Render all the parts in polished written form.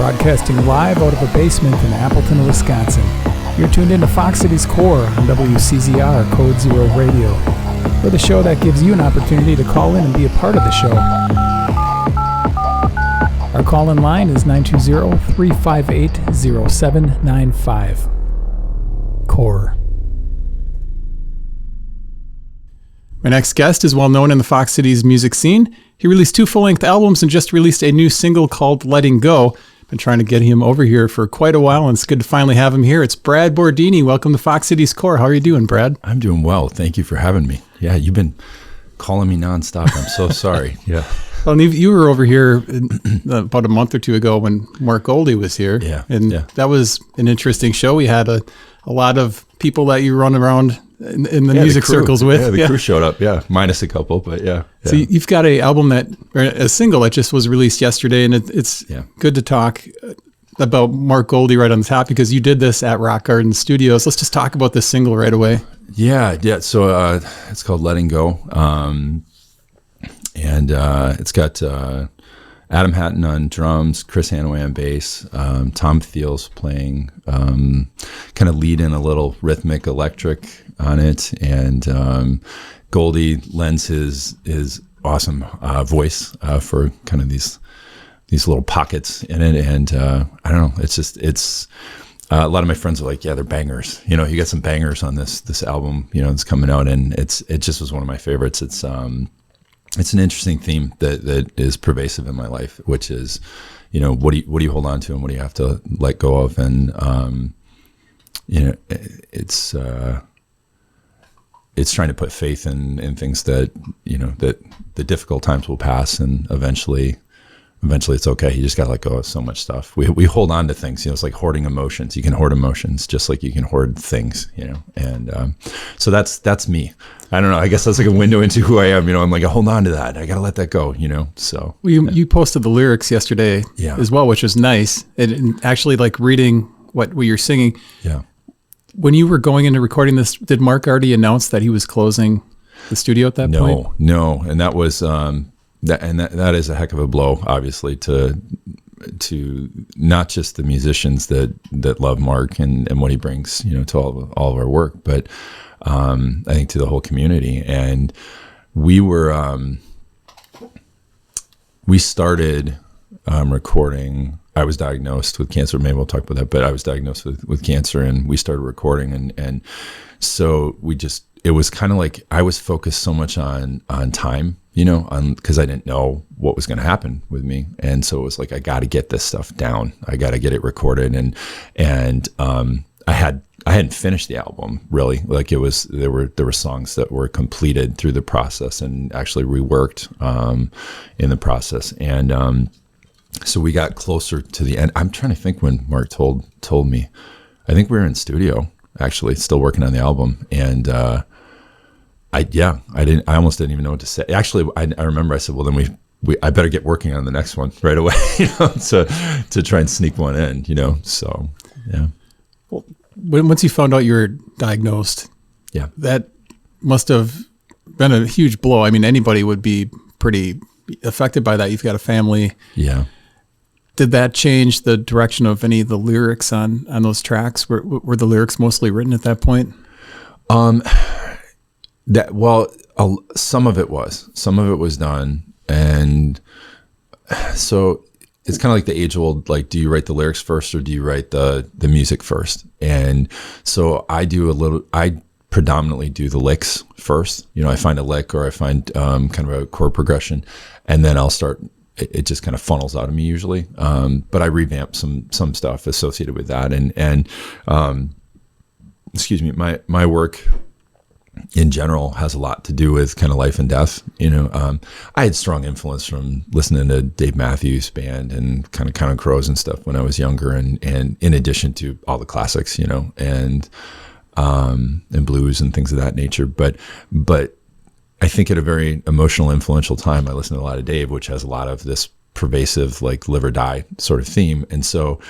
broadcasting live out of a basement in Appleton, Wisconsin. You're tuned into Fox Cities Core on WCZR Code Zero Radio. We're the show that gives you an opportunity to call in and be a part of the show. Our call-in line is 920-358-0795. Core. My next guest is well known in the Fox Cities music scene. He released 2 full-length albums and just released a new single called Letting Go. Been trying to get him over here for quite a while, and it's good to finally have him here. It's Brad Bordini. Welcome to Fox Cities Core. How are you doing, Brad? I'm doing well. Thank you for having me. Yeah, you've been calling me nonstop. I'm so sorry. Yeah. Well, you were over here about a month or two ago when Mark Goldie was here. Yeah. And that was an interesting show. We had a lot of people that you run around in the music circles with. Yeah, the crew showed up. Yeah, minus a couple, but yeah. So you've got a single that just was released yesterday, and it's good to talk about Mark Goldie right on the top because you did this at Rock Garden Studios. Let's just talk about this single right away. Yeah. So it's called Letting Go, and it's got Adam Hatton on drums, Chris Hanaway on bass, Tom Thiels playing, kind of lead in a little rhythmic electric on it, and Goldie lends his awesome voice for kind of these little pockets in it, and I don't know, it's a lot of my friends are like, yeah, they're bangers. You know, you got some bangers on this album, you know, it's coming out, and it just was one of my favorites. It's an interesting theme that is pervasive in my life, which is, you know, what do you hold on to and what do you have to let go of, and you know, it's trying to put faith in things that, you know, that the difficult times will pass, and eventually it's okay. You just got to let go of so much stuff. We hold on to things, you know, it's like hoarding emotions. You can hoard emotions just like you can hoard things, you know, and so that's me. I don't know. I guess that's like a window into who I am. You know, I'm like, I hold on to that. I got to let that go, you know, so. Well, you posted the lyrics yesterday as well, which was nice. And actually like reading what you're singing. Yeah. When you were going into recording this, did Mark already announce that he was closing the studio at that point? No. And that was, that is a heck of a blow, obviously, to not just the musicians that love Mark and what he brings, you know, to all of our work, but I think to the whole community. And we started recording. I was diagnosed with cancer. Maybe we'll talk about that, but I was diagnosed with cancer, and we started recording, and so it was kind of like I was focused so much on time, you know, because I didn't know what was going to happen with me, and so it was like I got to get this stuff down. I got to get it recorded, and I hadn't finished the album really. Like there were songs that were completed through the process and actually reworked in the process, and so we got closer to the end. I'm trying to think when Mark told me. I think we were in studio actually, still working on the album, and I almost didn't even know what to say. Actually, I remember I said, well, then I better get working on the next one right away, you know, to try and sneak one in, you know. So yeah. Well, once you found out you were diagnosed, that must have been a huge blow. I mean, anybody would be pretty affected by that. You've got a family. Yeah. Did that change the direction of any of the lyrics on those tracks? Were the lyrics mostly written at that point? Some of it was done, and so it's kind of like the age-old, like, do you write the lyrics first or do you write the music first? And so I predominantly do the licks first. You know, I find a lick or I find kind of a chord progression, and then I'll start. It just kind of funnels out of me usually, but I revamp some stuff associated with that, and excuse me, my work in general has a lot to do with kind of life and death. You know, I had strong influence from listening to Dave Matthews Band and kind of Counting Crows and stuff when I was younger, and in addition to all the classics, you know, and blues and things of that nature. But I think at a very emotional, influential time, I listened to a lot of Dave, which has a lot of this pervasive, like, live or die sort of theme. And so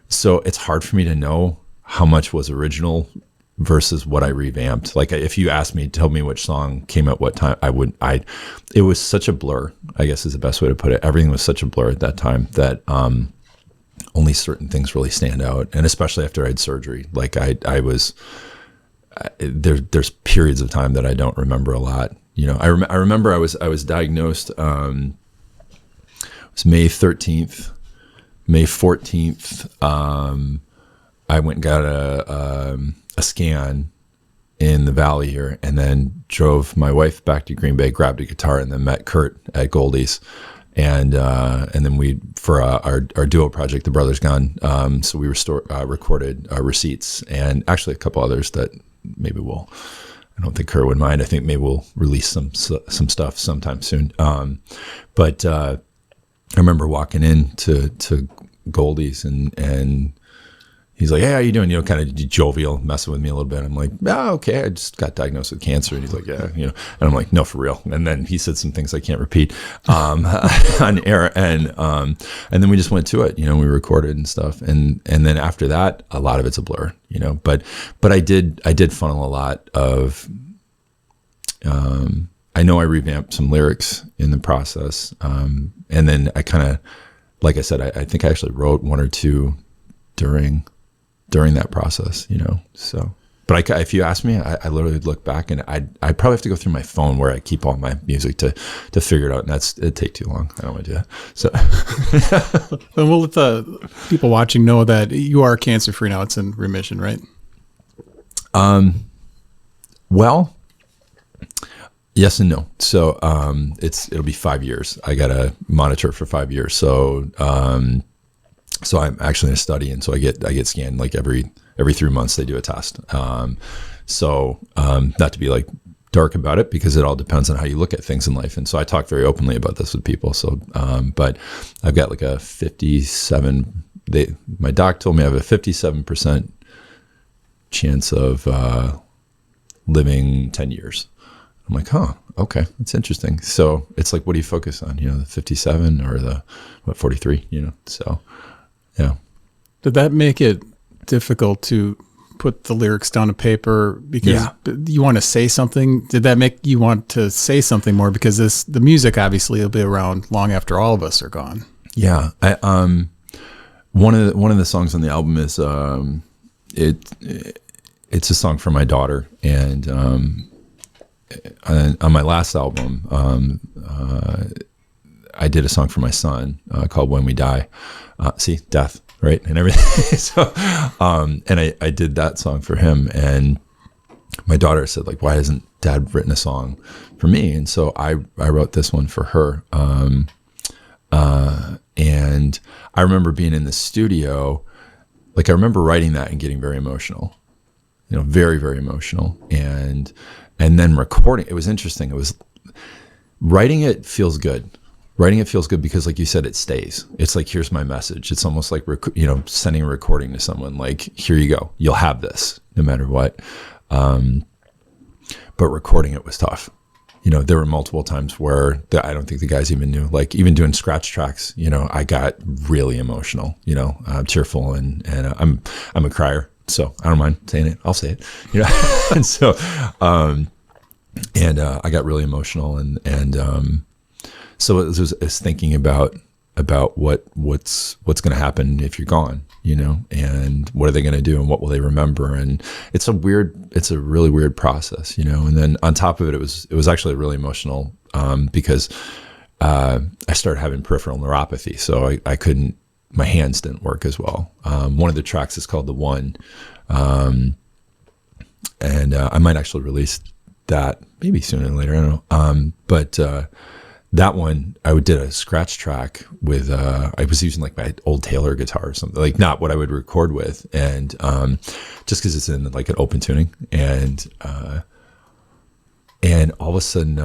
it's hard for me to know how much was original versus what I revamped. Like, if you asked me, tell me which song came at what time, it was such a blur, I guess is the best way to put it. Everything was such a blur at that time that only certain things really stand out. And especially after I had surgery, like there's periods of time that I don't remember a lot. You know, I remember I was diagnosed, it was May 13th, May 14th. I went and got a scan in the Valley here, and then drove my wife back to Green Bay, grabbed a guitar, and then met Kurt at Goldie's. And then we, for our duo project, the Brothers Gunn, so we recorded Receipts, and actually a couple others that maybe I don't think Kurt would mind. I think maybe we'll release some stuff sometime soon. But I remember walking in to Goldie's, and he's like, "Hey, how you doing?" You know, kind of jovial, messing with me a little bit. I'm like, "Oh, okay. I just got diagnosed with cancer." And he's like, "Yeah, you know." And I'm like, "No, for real." And then he said some things I can't repeat on air, and then we just went to it. You know, we recorded and stuff, and then after that, a lot of it's a blur. You know, but I did funnel a lot of. I know I revamped some lyrics in the process, and then I kind of, like I said, I think I actually wrote one or two during that process, you know. So, but if you ask me, I literally look back, and I probably have to go through my phone where I keep all my music to figure it out, and it'd take too long. I don't want to do that. So, and we'll let the people watching know that you are cancer free now. It's in remission, right? Well, yes and no. So, it'll be 5 years. I got to monitor for 5 years. So, so I'm actually in a study, and so I get scanned like every 3 months. They do a test. So not to be like dark about it, because it all depends on how you look at things in life. And so I talk very openly about this with people. So, but I've got like a 57. My doc told me I have a 57% chance of living 10 years. I'm like, huh, okay, that's interesting. So it's like, what do you focus on? You know, the 57 or the 43? You know, so. Yeah. Did that make it difficult to put the lyrics down to paper because you want to say something? Did that make you want to say something more? Because the music obviously will be around long after all of us are gone. Yeah. One of the songs on the album is it's a song for my daughter, and on my last album, I did a song for my son called "When We Die." See, death, right, and everything. So, and I did that song for him, and my daughter said, like, "Why hasn't Dad written a song for me?" And so I wrote this one for her. And I remember being in the studio, like I remember writing that and getting very emotional, you know, very, very emotional, and then recording. It was interesting. It was writing. It feels good. Writing it feels good because, like you said, it stays. It's like, here's my message. It's almost like, you know, sending a recording to someone, like, here you go. You'll have this no matter what. But recording it was tough. You know, there were multiple times where I don't think the guys even knew, like even doing scratch tracks, you know, I got really emotional, you know, tearful, and I'm a crier, so I don't mind saying it. I'll say it, you know. And so, I got really emotional, and so it was thinking about what's going to happen if you're gone, you know, and what are they going to do, and what will they remember? And it's a really weird process, you know. And then on top of it, it was actually really emotional because I started having peripheral neuropathy, so my hands didn't work as well. One of the tracks is called "The One," and I might actually release that maybe sooner than later. I don't know, but. That one, I did a scratch track with, I was using like my old Taylor guitar or something, like not what I would record with. And just because it's in like an open tuning. And all of a sudden,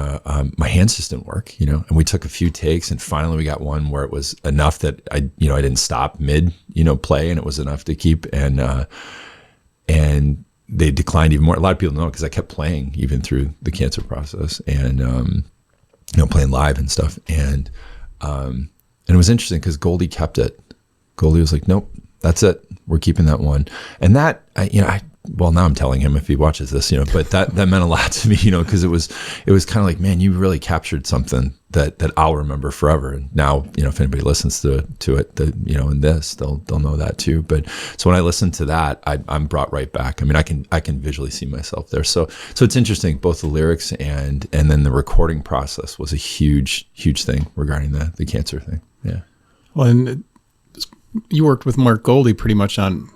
my hands just didn't work, you know, and we took a few takes, and finally we got one where it was enough that I didn't stop mid, you know, play, and it was enough to keep. And they declined even more. A lot of people know because I kept playing even through the cancer process, and, you know, playing live and stuff. And it was interesting because Goldie kept it. Goldie was like, nope, that's it. We're keeping that one. And that, well, now I'm telling him if he watches this, but that meant a lot to me, because it was kind of like, man, you really captured something that I'll remember forever. And now, if anybody listens to it, in this, they'll know that too. But so when I listen to that, I'm brought right back. I mean, I can visually see myself there. So it's interesting, both the lyrics and then the recording process was a huge thing regarding the cancer thing. Yeah. Well, and you worked with Mark Goldie pretty much on,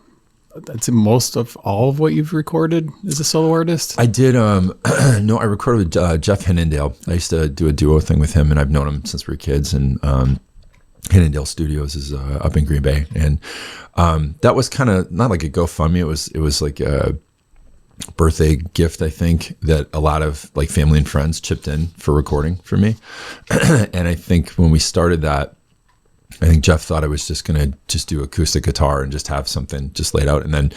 that's most of all of what you've recorded as a solo artist? I did. No, I recorded with Jeff Hennendale. I used to do a duo thing with him, and I've known him since we were kids. And Hennendale Studios is up in Green Bay, and that was kind of not like a GoFundMe. It was like a birthday gift, I think, that a lot of like family and friends chipped in for recording for me. And I think when we started that, I think Jeff thought I was just going to just do acoustic guitar and just have something just laid out. And then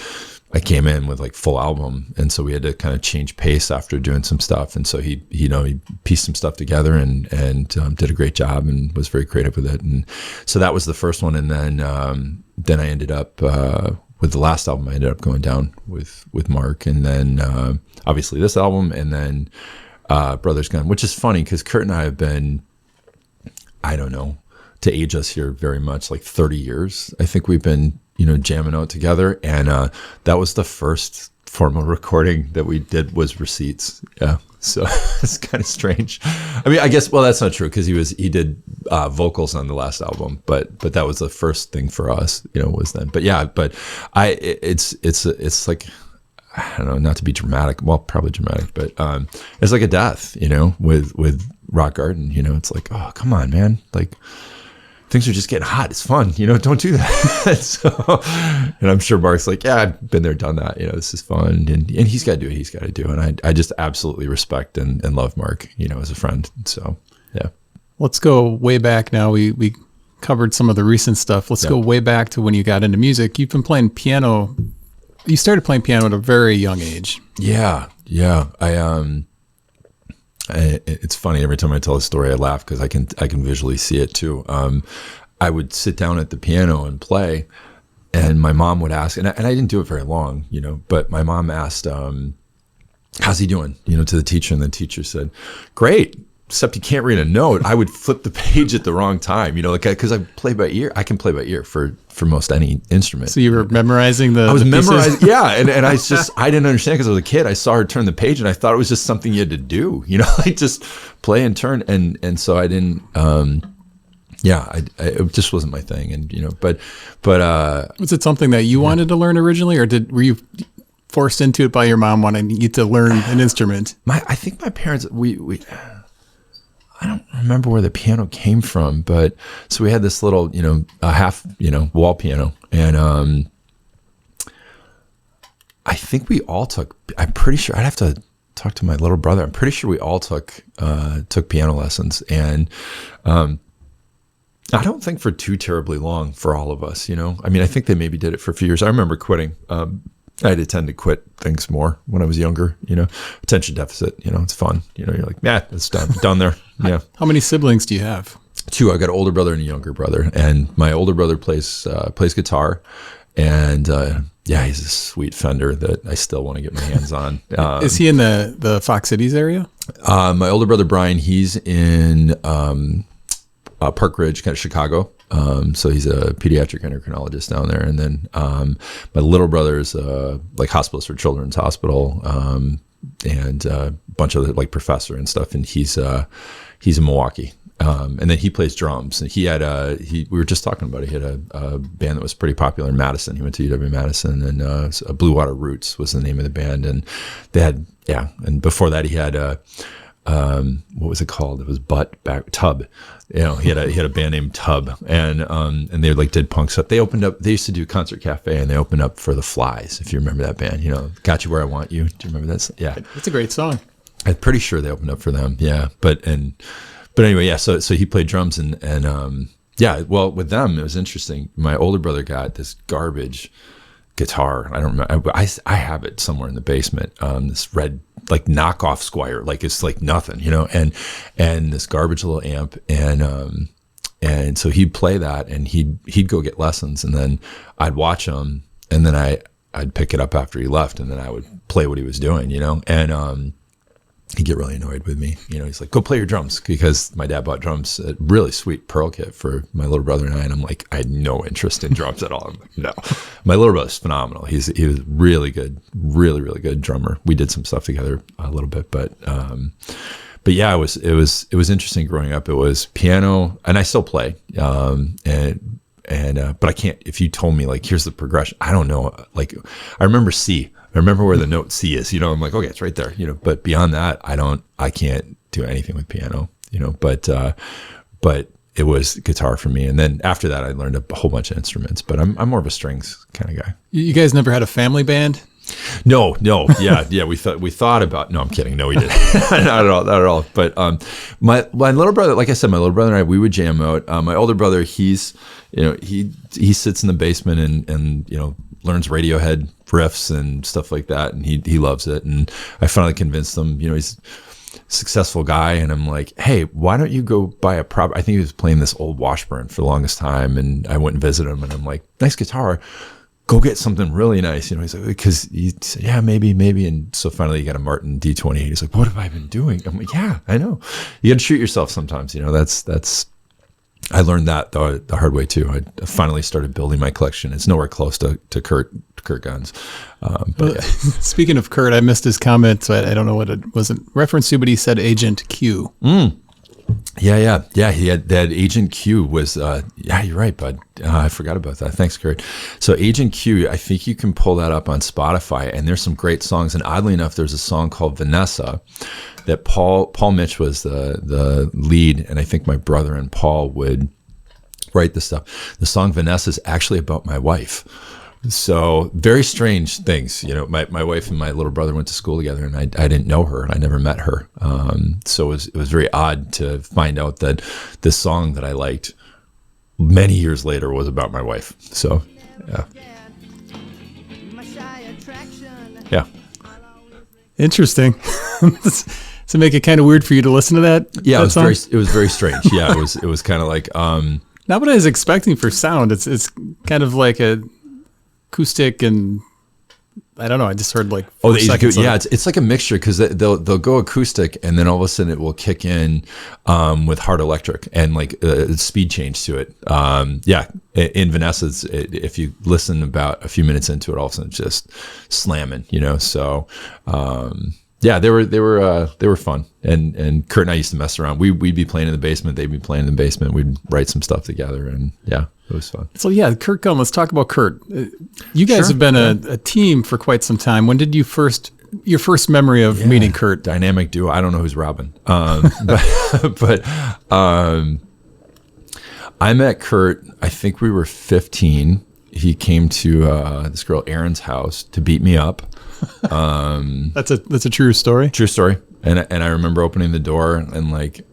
I came in with like full album. And so we had to kind of change pace after doing some stuff. And so he pieced some stuff together and did a great job and was very creative with it. And so that was the first one. And then I ended up, with the last album, I ended up going down with Mark. And then obviously this album, and then Brothers Gunn, which is funny because Kurt and I have been, I don't know, to age us here very much, like 30 years. I think we've been, jamming out together. And that was the first formal recording that we did was Receipts. Yeah. So it's kind of strange. I mean, I guess, well, that's not true because he did vocals on the last album, but that was the first thing for us, was then. But yeah, but it's like, I don't know, not to be dramatic. Well, probably dramatic, but it's like a death, with Rock Garden, it's like, oh, come on, man. Like, things are just getting hot. It's fun, don't do that. So, and I'm sure Mark's like, yeah, I've been there, done that. This is fun. And he's got to do what he's got to do. And I just absolutely respect and love Mark, as a friend. So, yeah. Let's go way back now. We covered some of the recent stuff. Let's go way back to when you got into music. You've been playing piano. You started playing piano at a very young age. Yeah. Yeah. It's funny every time I tell a story, I laugh because I can visually see it too. I would sit down at the piano and play, and my mom would ask, and I didn't do it very long, but my mom asked, "How's he doing?" To the teacher, and the teacher said, "Great, except he can't read a note." I would flip the page at the wrong time, because I play by ear. I can play by ear for most any instrument. So you were memorizing I was memorizing, yeah. And I didn't understand because I was a kid. I saw her turn the page, and I thought it was just something you had to do, like just play and turn. And so I didn't. It just wasn't my thing. And but was it something that you wanted to learn originally, or were you forced into it by your mom wanting you to learn an instrument? I think my parents we. I don't remember where the piano came from, but so we had this little, a half, wall piano. And I think we all I'm pretty sure, I'd have to talk to my little brother. I'm pretty sure we all took piano lessons. And I don't think for too terribly long for all of us, I mean, I think they maybe did it for a few years. I remember quitting. I had to tend to quit things more when I was younger, attention deficit, it's fun. You're like, yeah, it's done there. Yeah. How many siblings do you have? 2. I've got an older brother and a younger brother, and my older brother plays guitar, and he's a sweet Fender that I still want to get my hands on. Is he in the Fox Cities area? My older brother, Brian, he's in Park Ridge, kind of Chicago. So he's a pediatric endocrinologist down there. And then my little brother is like hospitalist for Children's Hospital, and a bunch of like professor and stuff. And he's in Milwaukee. And then he plays drums. And we were just talking about it. He had a band that was pretty popular in Madison. He went to UW-Madison, and Blue Water Roots was the name of the band. And they had, and before that he had what was it called? It was Tub. He had a band named Tub, and they like did punk stuff. They used to do Concert Cafe, and they opened up for the Flies, if you remember that band. Got You Where I Want You. Do you remember that? Yeah, it's a great song. I'm pretty sure they opened up for them. Yeah, but anyway, yeah. So he played drums, and well, with them it was interesting. My older brother got this garbage guitar. I don't remember. I have it somewhere in the basement. This red, like knockoff Squire, like it's like nothing, and this garbage little amp, and so he'd play that, and he'd go get lessons, and then I'd watch him, and then I I'd pick it up after he left, and then I would play what he was doing, and he'd get really annoyed with me. He's like, go play your drums, because my dad bought drums, a really sweet Pearl kit for my little brother and I. And I'm like, I had no interest in drums at all. I'm like, no. My little brother's phenomenal. He was really good, really, really good drummer. We did some stuff together a little bit, but yeah, it was interesting growing up. It was piano, and I still play. But I can't, if you told me like, here's the progression, I don't know. Like, I remember C. I remember where the note C is, I'm like, okay, it's right there, but beyond that, I can't do anything with piano, but it was guitar for me. And then after that, I learned a whole bunch of instruments, but I'm more of a strings kind of guy. You guys never had a family band? No. Yeah. We thought about, no, I'm kidding. No, we didn't. Not at all. But, my little brother, like I said, my little brother and I, we would jam out. My older brother, he sits in the basement and learns Radiohead riffs and stuff like that. And he loves it. And I finally convinced him, he's a successful guy. And I'm like, hey, why don't you go buy a prop? I think he was playing this old Washburn for the longest time. And I went and visited him, and I'm like, nice guitar. Go get something really nice. He's like, because he said, yeah, maybe. And so finally he got a Martin D28. He's like, what have I been doing? I'm like, yeah, I know. You got to shoot yourself sometimes. That's, I learned that the hard way too. I finally started building my collection. It's nowhere close to Kurt Gunn's. Yeah. Speaking of Kurt, I missed his comment, so I don't know what it was in reference to, but he said Agent Q. Yeah. He had that Agent Q was, yeah, you're right, bud. I forgot about that. Thanks, Kurt. So Agent Q, I think you can pull that up on Spotify, and there's some great songs. And oddly enough, there's a song called Vanessa that Paul Mitch was the lead. And I think my brother and Paul would write the stuff. The song Vanessa is actually about my wife. So very strange things, my wife and my little brother went to school together, and I didn't know her, and I never met her. So it was very odd to find out that this song that I liked many years later was about my wife. So, yeah. Interesting. To make it kind of weird for you to listen to that. Yeah, it was very strange. Yeah, it was kind of like, not what I was expecting for sound. It's kind of like a acoustic, and I don't know. I just heard like 4 seconds. Yeah, it's like a mixture, because they'll go acoustic, and then all of a sudden it will kick in with hard electric and like a speed change to it. In Vanessa's, if you listen about a few minutes into it, all of a sudden it's just slamming. So. Yeah, they were fun, and Kurt and I used to mess around. We'd be playing in the basement, they'd be playing in the basement. We'd write some stuff together, and yeah, it was fun. So yeah, Kurt Gunn. Let's talk about Kurt. You guys have been a team for quite some time. When did your first memory of meeting Kurt? Dynamic duo. I don't know who's Robin, but I met Kurt. I think we were 15. He came to this girl Erin's house to beat me up. That's a true story. True story. And I remember opening the door, and like,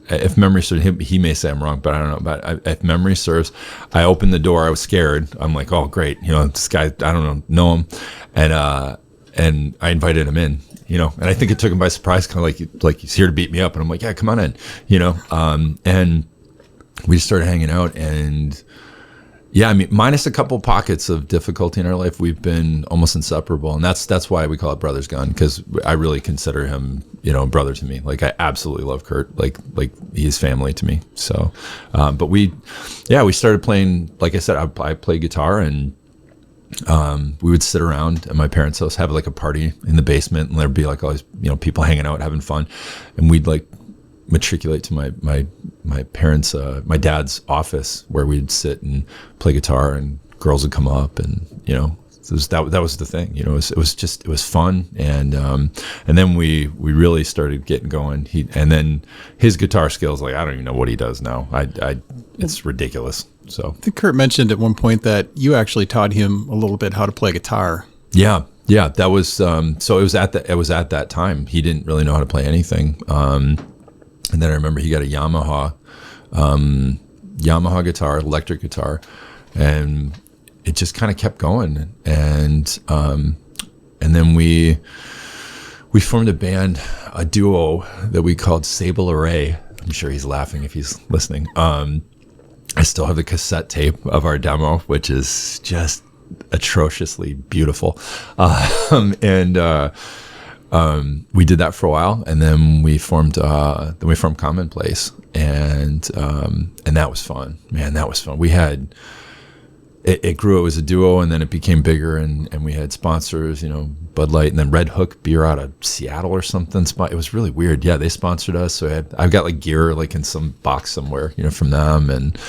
if memory serves, he may say I'm wrong, but I don't know. But if memory serves, I opened the door. I was scared. I'm like, oh great, this guy, I don't know him, and I invited him in, and I think it took him by surprise, kind of like he's here to beat me up, and I'm like, yeah, come on in, and we just started hanging out, and. Yeah, I mean, minus a couple pockets of difficulty in our life, we've been almost inseparable, and that's why we call it Brothers Gunn, because I really consider him, brother to me. Like, I absolutely love Kurt, like he's family to me. So, but we started playing. Like I said, I played guitar, and we would sit around at my parents' house, have like a party in the basement, and there'd be like all these people hanging out, having fun, and we'd like matriculate to my parents' my dad's office, where we'd sit and play guitar, and girls would come up, and that was the thing. It was fun, and then we really started getting going. And then his guitar skills, like, I don't even know what he does now. It's ridiculous. So I think Kurt mentioned at one point that you actually taught him a little bit how to play guitar. Yeah, that was so it was at that time. He didn't really know how to play anything. And then I remember he got a Yamaha guitar, electric guitar, and it just kind of kept going. And then we formed a band, a duo that we called Sable Array. I'm sure he's laughing if he's listening. I still have the cassette tape of our demo, which is just atrociously beautiful. We did that for a while, and then we formed Commonplace, and that was fun. Man, that was fun. We had it grew. It was a duo, and then it became bigger, and we had sponsors, Bud Light, and then Red Hook beer out of Seattle or something. It was really weird. Yeah, they sponsored us. So I've got like gear like in some box somewhere, from them. And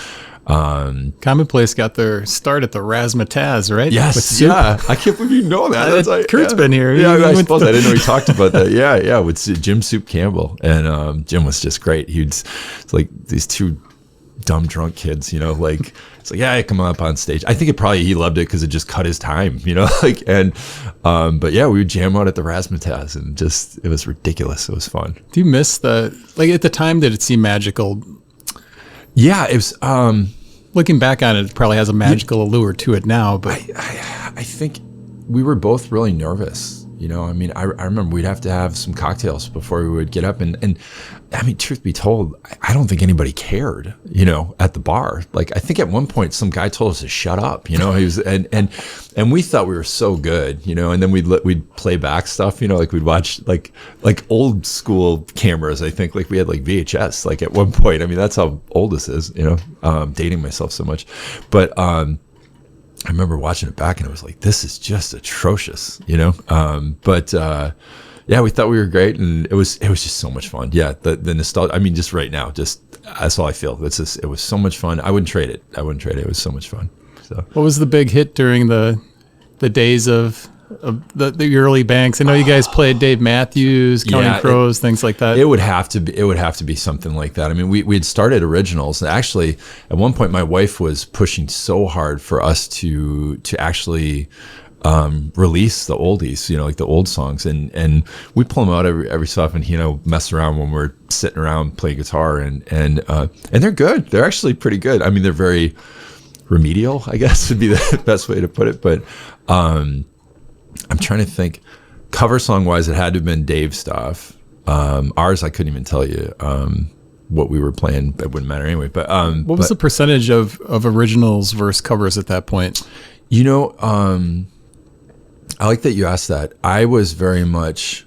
Commonplace got their start at the Razzmatazz, right? Yes, yeah. I can't believe you know that. Kurt's been here. Yeah, I suppose I didn't know he talked about that. Yeah, with Jim Soup Campbell, and Jim was just great. It's like these two dumb drunk kids, like it's like, yeah, come up on stage. I think he loved it because it just cut his time, but yeah, we would jam out at the Razzmatazz, and it was ridiculous. It was fun. Do you miss at the time, did it seem magical? Yeah, it was. Looking back on it, it probably has a magical allure to it now, but I think we were both really nervous. I remember we'd have to have some cocktails before we would get up, and I mean, truth be told, I don't think anybody cared, at the bar. Like, I think at one point some guy told us to shut up, he was, and we thought we were so good, and then we'd play back stuff, like we'd watch like old school cameras. I think like we had like VHS, like at one point. I mean, that's how old this is, dating myself so much, but I remember watching it back, and it was like, this is just atrocious, but yeah, we thought we were great, and it was just so much fun. Yeah, the nostalgia. I mean, just right now, that's all I feel. It was so much fun. I wouldn't trade it. It was so much fun. So, what was the big hit during the days of the early banks? I know you guys played Dave Matthews, Counting Crows, things like that. It would have to be something like that. I mean, we had started originals, and actually at one point my wife was pushing so hard for us to actually release the oldies, like the old songs, and we pull them out every so often, mess around when we're sitting around playing guitar, and they're good. They're actually pretty good. I mean, they're very remedial, I guess would be the best way to put it. But I'm trying to think, cover song wise, it had to have been Dave stuff. Ours, I couldn't even tell you what we were playing. It wouldn't matter anyway. But what was the percentage of originals versus covers at that point? I like that you asked that. I was very much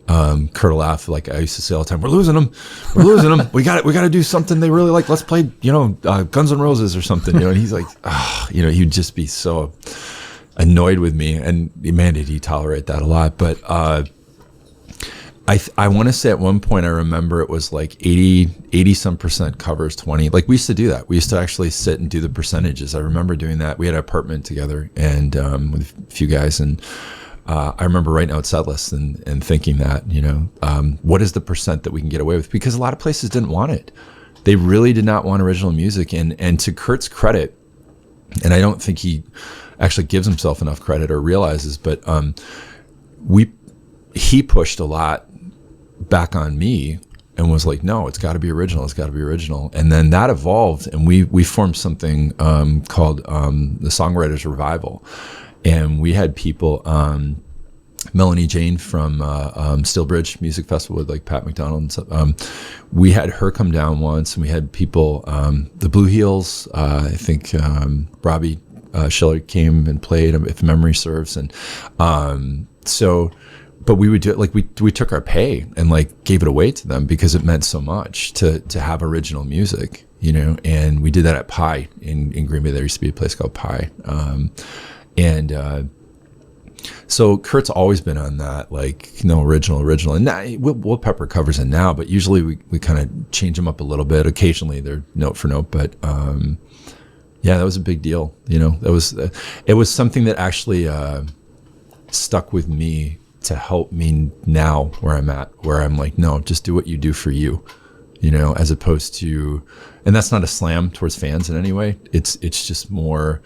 Kurt laugh, like I used to say all the time, we're losing them. We got to do something they really like. Let's play, Guns N' Roses or something, and he's like, he'd just be so annoyed with me, and man, did he tolerate that a lot. But I want to say at one point I remember it was like 80 some percent covers, 20. Like we used to do that. We used to actually sit and do the percentages. I remember doing that. We had an apartment together, and with a few guys, and I remember writing out set lists and thinking that, what is the percent that we can get away with? Because a lot of places didn't want it. They really did not want original music. And to Kurt's credit, and I don't think he actually gives himself enough credit or realizes, but he pushed a lot back on me and was like, no, it's got to be original. And then that evolved, and we formed something called the Songwriters Revival. And we had people, Melanie Jane from Stillbridge Music Festival with like Pat McDonald and stuff. We had her come down once, and we had people, the Blue Heels, I think Robbie Schiller came and played, if memory serves. And but we would do it like we took our pay and like gave it away to them because it meant so much to have original music, and we did that at Pi in Green Bay. There used to be a place called Pi. So Kurt's always been on that, like, original. And now, we'll pepper covers in now, but usually we kind of change them up a little bit. Occasionally they're note for note, but yeah, that was a big deal. It was something that actually stuck with me to help me now where I'm at, where I'm like, no, just do what you do for you, as opposed to, and that's not a slam towards fans in any way. It's just more,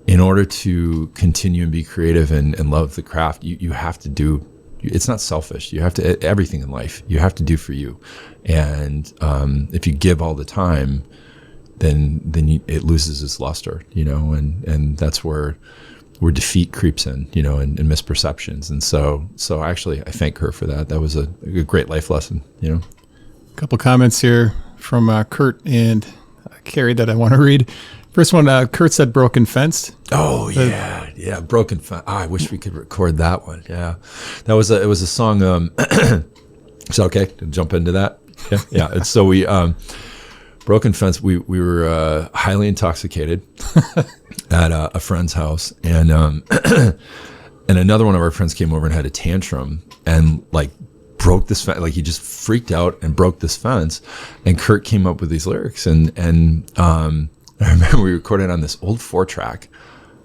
in order to continue and be creative and love the craft, you have to do, it's not selfish. You have to, everything in life, you have to do for you. And if you give all the time, then it loses its luster, and that's where defeat creeps in, and misperceptions. And so actually I thank her for that. That was a great life lesson, A couple comments here from Kurt and Carrie that I want to read. First one, Kurt said Broken Fenced. Oh, yeah. Yeah, Broken Fence. I wish we could record that one. Yeah, it was a song. Is that okay to jump into that? Yeah. And so we Broken Fence. We were highly intoxicated at a friend's house, and another one of our friends came over and had a tantrum and like broke this fence. Like he just freaked out and broke this fence. And Kurt came up with these lyrics, and I remember we recorded on this old 4-track.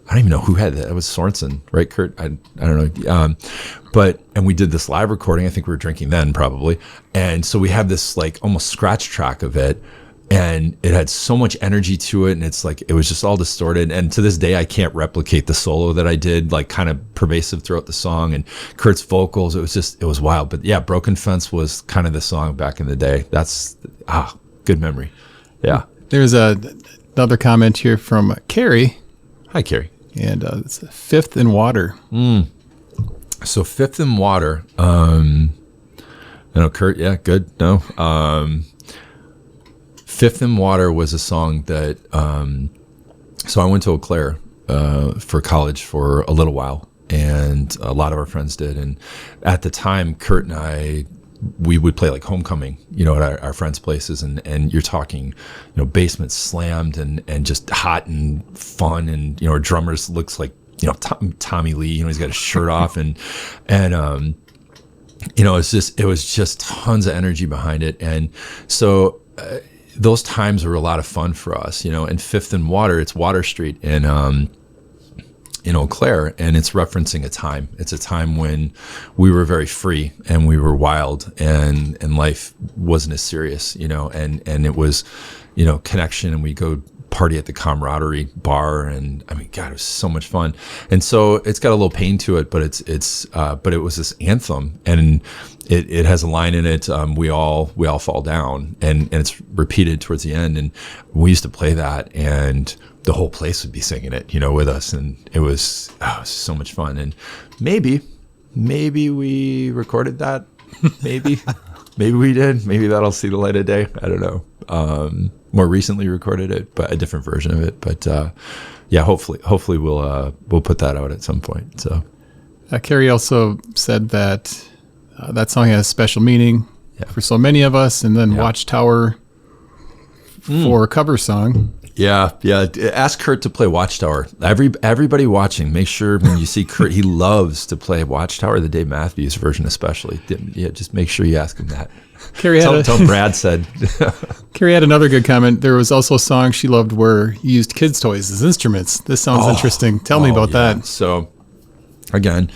I don't even know who had that. It was Sorensen, right, Kurt? I don't know. And we did this live recording. I think we were drinking then, probably. And so we have this like almost scratch track of it, and it had so much energy to it, and it's like it was just all distorted. And to this day, I can't replicate the solo that I did, like kind of pervasive throughout the song, and Kurt's vocals. It was wild. But yeah, Broken Fence was kind of the song back in the day. That's good memory. Yeah. There's another comment here from Carrie. Hi, Carrie. And it's Fifth in Water. So Fifth in Water. I know Kurt. Yeah, good. No. Fifth in Water was a song that. So I went to Eau Claire for college for a little while, and a lot of our friends did. And at the time, Kurt and I, we would play like homecoming, at our friends' places, and you're talking, basement slammed and just hot and fun, and our drummers looks like Tommy Lee, he's got his shirt off, and it was just tons of energy behind it, and so those times were a lot of fun for us, And Fifth and Water, it's Water Street in Eau Claire, and it's referencing a time. It's a time when we were very free and we were wild, and life wasn't as serious, and it was, connection, and we go party at the Camaraderie bar, and I mean, God, it was so much fun. And so it's got a little pain to it, but but it was this anthem, and it has a line in it, we all fall down, and it's repeated towards the end, and we used to play that, and the whole place would be singing it, with us, and it was so much fun. And maybe we recorded that, maybe we did, maybe that'll see the light of day. I don't know. More recently recorded it, but a different version of it. But yeah, hopefully we'll put that out at some point. So Carrie also said that that song has special meaning for so many of us, and then Watchtower for a cover song. Yeah. Ask Kurt to play Watchtower. Everybody watching, make sure when you see Kurt, he loves to play Watchtower, the Dave Matthews version especially. Yeah, just make sure you ask him that. Tell Brad said. Carrie had another good comment. There was also a song she loved where you used kids' toys as instruments. This sounds interesting. Tell me about that. So, again,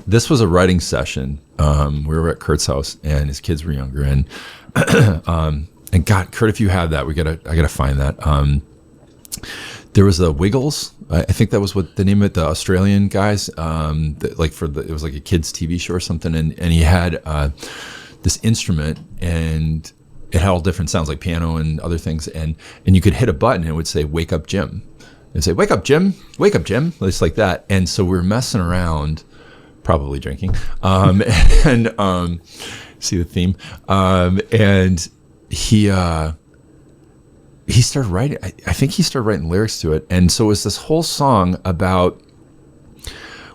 this was a writing session. We were at Kurt's house, and his kids were younger, and and God, Kurt, if you have that, I gotta find that. There was the Wiggles. I think that was what the name of it, the Australian guys. It was like a kids' TV show or something, and he had this instrument, and it had all different sounds like piano and other things, and you could hit a button and it would say "Wake up, Jim." It'd say "Wake up, Jim! Wake up, Jim!" Just like that. And so we were messing around, probably drinking, and see the theme, and he started writing. I think he started writing lyrics to it, and so it was this whole song about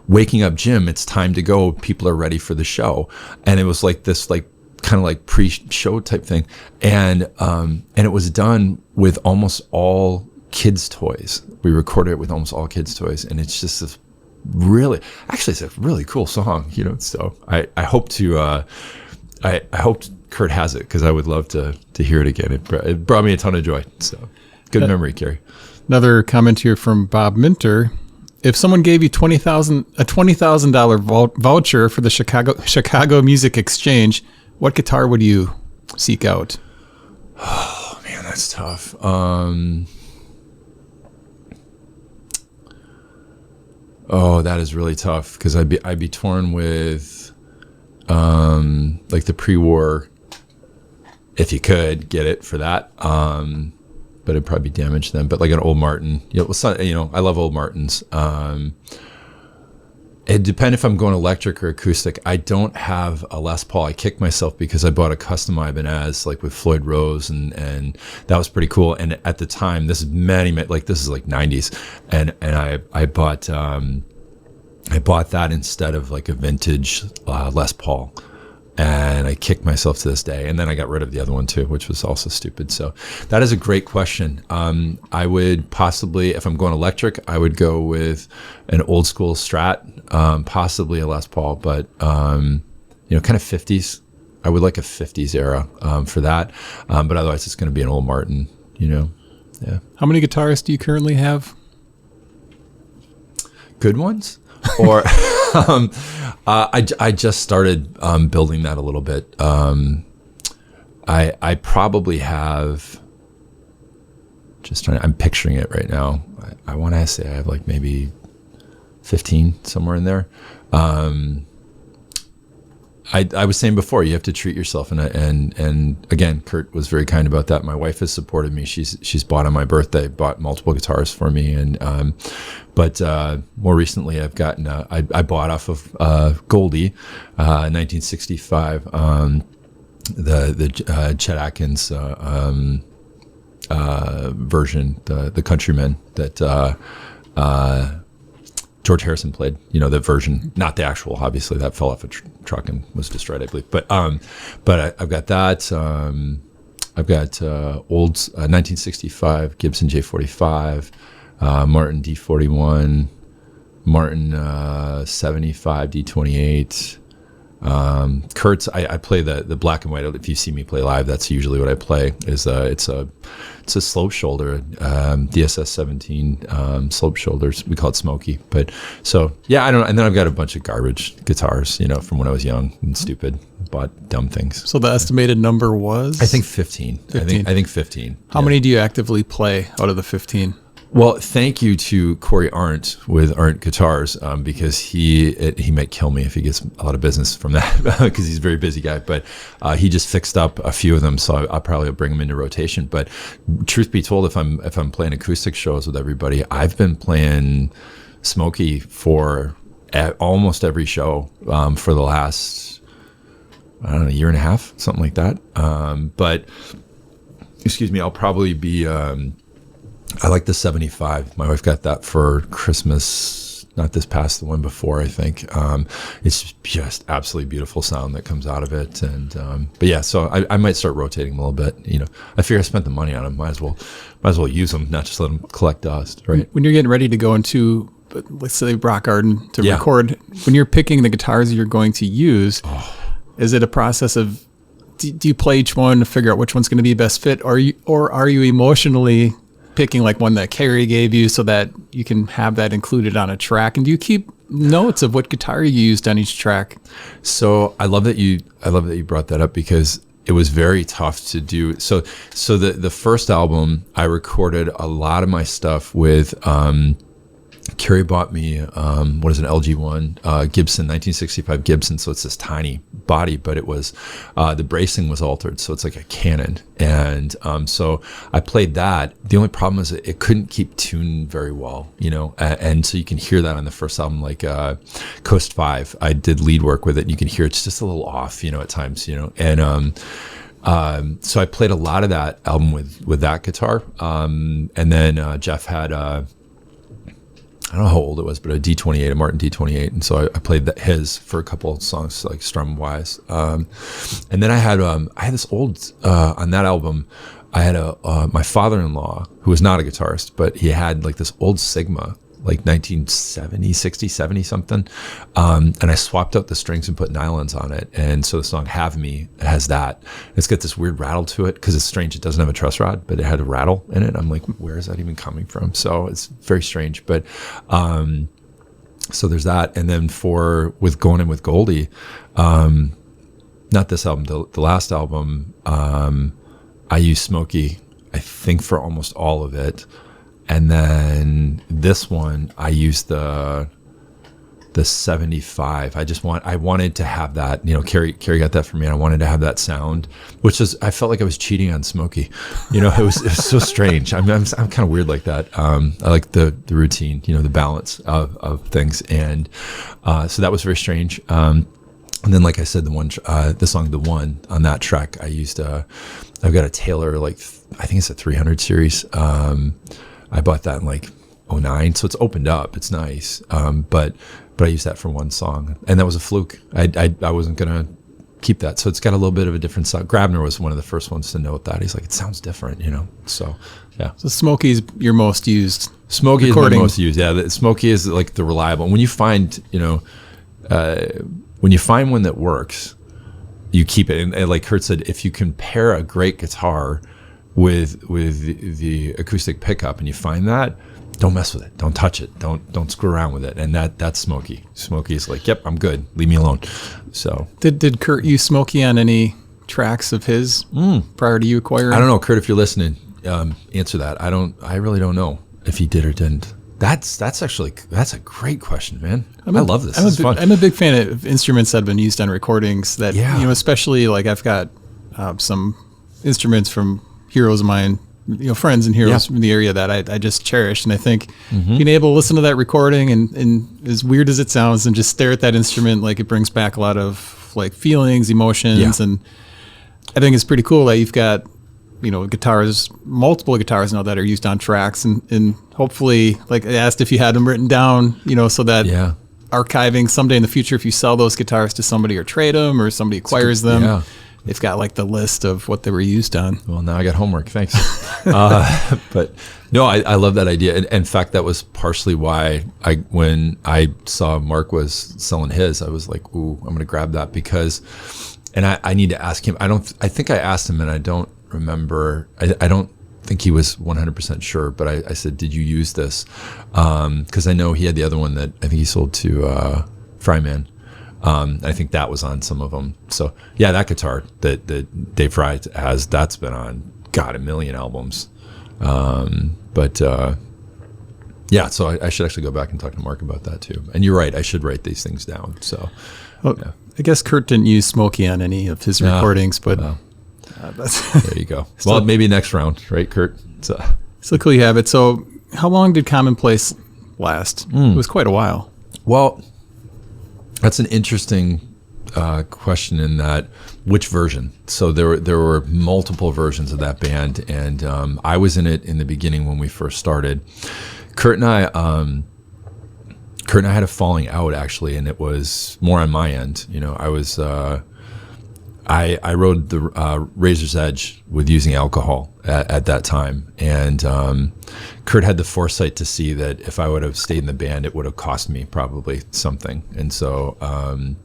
waking up, Jim. It's time to go. People are ready for the show, and it was like this, like kind of like pre-show type thing, and it was done with almost all kids' toys. We recorded it with almost all kids' toys, and it's just this it's a really cool song, So I hope to. I hope Kurt has it, because I would love to hear it again. It brought me a ton of joy. So good memory, Carrie. Another comment here from Bob Minter. If someone gave you a $20,000 voucher for the Chicago Music Exchange, what guitar would you seek out? Oh man, that's tough. That is really tough, because I'd be torn with like the pre-war, if you could get it for that, but it'd probably be damaged then. But like an old Martin, I love old Martins. It depends if I'm going electric or acoustic. I don't have a Les Paul. I kicked myself because I bought a custom Ibanez, like with Floyd Rose, and that was pretty cool. And at the time, this is this is like 90s, and I bought that instead of like a vintage Les Paul. And I kicked myself to this day. And then I got rid of the other one too, which was also stupid. So that is a great question. I would possibly, if I'm going electric, I would go with an old school Strat, possibly a Les Paul, but kind of 50s. I would like a 50s era for that. But otherwise it's going to be an old Martin, Yeah. How many guitars do you currently have? Good ones? Or I just started building that a little bit. I probably have, I'm picturing it right now. I want to say I have like maybe 15 somewhere in there. I was saying before, you have to treat yourself, and again, Kurt was very kind about that. My wife has supported me. She's bought on my birthday, bought multiple guitars for me, and but more recently, I've gotten I bought off of Goldie, 1965, the Chet Atkins version, the Countryman that. George Harrison played, the version, not the actual, obviously that fell off a truck and was destroyed, I believe. But I've got that. I've got old 1965 Gibson J45, Martin D41, Martin 75 D28. Kurt's, I play the black and white. If you see me play live, that's usually what I play. It's a slope shoulder, DSS 17 slope shoulders. We call it Smoky. But so yeah, I don't know. And then I've got a bunch of garbage guitars, from when I was young and stupid, bought dumb things. So the estimated number was? I think 15. 15. I think 15. How many do you actively play out of the 15? Well, thank you to Corey Arndt with Arndt Guitars, because he might kill me if he gets a lot of business from that, because he's a very busy guy. But he just fixed up a few of them, so I'll probably bring them into rotation. But truth be told, if I'm playing acoustic shows with everybody, I've been playing Smokey for almost every show for the last, I don't know, year and a half, something like that. But excuse me, I'll probably be. I like the 75. My wife got that for Christmas, not this past, the one before, I think. It's just absolutely beautiful sound that comes out of it. And but yeah, so I might start rotating them a little bit. I figure I spent the money on them. Might as well use them, not just let them collect dust, right? When you're getting ready to go into, let's say, Rock Garden to record, when you're picking the guitars you're going to use, is it a process of, do you play each one to figure out which one's going to be best fit, or are you emotionally picking like one that Carrie gave you so that you can have that included on a track? And do you keep notes of what guitar you used on each track? So I love that you brought that up, because it was very tough to do. So the first album, I recorded a lot of my stuff with Carrie bought me what is an LG1 Gibson 1965 Gibson, so it's this tiny body, but it was the bracing was altered, so it's like a Canon, and so I played that. The only problem is it couldn't keep tune very well, and so you can hear that on the first album, like Coast 5. I did lead work with it, and you can hear it's just a little off, at times, and so I played a lot of that album with that guitar, and then Jeff had I don't know how old it was, but a D28, a Martin D28, and so I played his for a couple of songs, like strum wise. And then I had this old on that album. I had my father-in-law, who was not a guitarist, but he had like this old Sigma, like 1970, 60, 70 something, and I swapped out the strings and put nylons on it, and so the song "Have Me" has that. It's got this weird rattle to it, because it's strange. It doesn't have a truss rod, but it had a rattle in it. I'm like, where is that even coming from? So it's very strange. But so there's that, and then with going in with Goldie, not this album, the last album, I used Smokey, I think, for almost all of it. And then this one, I used the the 75. I wanted to have that, Carrie got that for me. And I wanted to have that sound, which is, I felt like I was cheating on Smokey. It was so strange. I'm kind of weird like that. I like the routine, the balance of things. And so that was very strange. And then, like I said, the song, The One, on that track, I've got a Taylor, I think it's a 300 series. I bought that in 2009. So it's opened up. It's nice. But I used that for one song, and that was a fluke. I wasn't going to keep that. So it's got a little bit of a different sound. Grabner was one of the first ones to note that. He's like, it sounds different, So, yeah. So Smokey's your most used. Smokey is my most used. Yeah. Smokey is the reliable. When you find, when you find one that works, you keep it. And like Kurt said, if you can pair a great guitar with the acoustic pickup and you find that, don't mess with it. Don't touch it. Don't screw around with it. And that's Smokey. Smokey's like, yep, I'm good. Leave me alone. So did Kurt use Smokey on any tracks of his prior to you acquiring? I don't know, Kurt. If you're listening, answer that. I really don't know if he did or didn't. That's a great question, man. I love this. I'm a big fan of instruments that have been used on recordings. That especially I've got some instruments from heroes of mine. Friends and heroes from the area that I just cherish. And I think being able to listen to that recording and as weird as it sounds and just stare at that instrument, it brings back a lot of feelings, emotions. And I think it's pretty cool that you've got, multiple guitars now that are used on tracks and hopefully I asked if you had them written down, so that archiving someday in the future, if you sell those guitars to somebody or trade them or somebody acquires them. Yeah. They've got the list of what they were used on. Well, now I got homework. Thanks. But no, I love that idea. And in fact, that was partially why when I saw Mark was selling his, I was like, ooh, I'm going to grab that because, and I need to ask him. I think I asked him and I don't remember. I don't think he was 100% sure, but I said, did you use this? Because I know he had the other one that I think he sold to Fryman. I think that was on some of them. So yeah, that guitar that Dave Fry has, that's been on a million albums. Yeah, so I should actually go back and talk to Mark about that too. And you're right, I should write these things down. So yeah. I guess Kurt didn't use Smokey on any of his recordings, but there you go. Well, maybe next round, right, Kurt? So cool you have it. So how long did Commonplace last? It was quite a while. Well, that's an interesting question in that which version. So there were multiple versions of that band, and I was in it in the beginning when we first started. Kurt and I had a falling out actually, and it was more on my end. I was I rode the Razor's Edge with using alcohol at that time, and Kurt had the foresight to see that if I would have stayed in the band, it would have cost me probably something. And so, and